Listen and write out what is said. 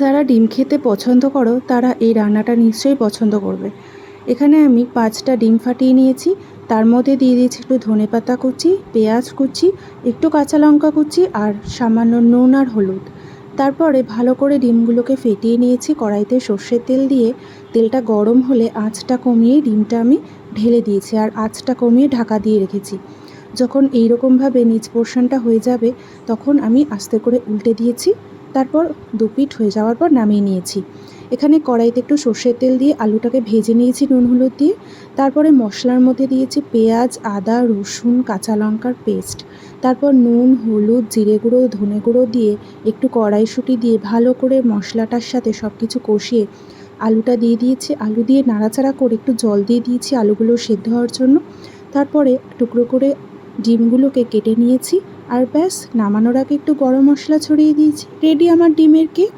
যারা ডিম খেতে পছন্দ করো তারা এই রান্নাটা নিশ্চয়ই পছন্দ করবে। এখানে আমি 5টা ডিম ফাটিয়ে নিয়েছি। তার মধ্যে দিয়ে দিয়েছি একটু ধনেপাতা কুচি, পেঁয়াজ কুচি, একটু কাঁচা লঙ্কা কুচি আর সামান্য নুন আর হলুদ। তারপরে ভালো করে ডিমগুলোকে ফেটিয়ে নিয়েছি। কড়াইতে সর্ষের তেল দিয়ে তেলটা গরম হলে আঁচটা কমিয়ে ডিমটা আমি ঢেলে দিয়েছি আর আঁচটা কমিয়ে ঢাকা দিয়ে রেখেছি। যখন এইরকমভাবে নিচ পোর্শনটা হয়ে যাবে তখন আমি আস্তে করে উল্টে দিয়েছি। তারপর দুপিঠ হয়ে যাওয়ার পর নামিয়ে নিয়েছি। এখানে কড়াইতে একটু সর্ষের তেল দিয়ে আলুটাকে ভেজে নিয়েছি নুন হলুদ দিয়ে। তারপরে মশলার মধ্যে দিয়েছি পেঁয়াজ, আদা, রসুন, কাঁচা লঙ্কার পেস্ট। তারপর নুন, হলুদ, জিরে গুঁড়ো, ধনে গুঁড়ো দিয়ে একটু কড়াইশুঁটি দিয়ে ভালো করে মশলাটার সাথে সব কিছু কষিয়ে আলুটা দিয়ে দিয়েছি। আলু দিয়ে নাড়াচাড়া করে একটু জল দিয়ে দিয়েছি আলুগুলো সেদ্ধ হওয়ার জন্য। তারপরে টুকরো করে ডিমগুলোকে কেটে নিয়েছি আর ব্যাস নামানোর আগে একটু গরম মশলা ছড়িয়ে দিয়েছি। রেডি আমার ডিমের কেক।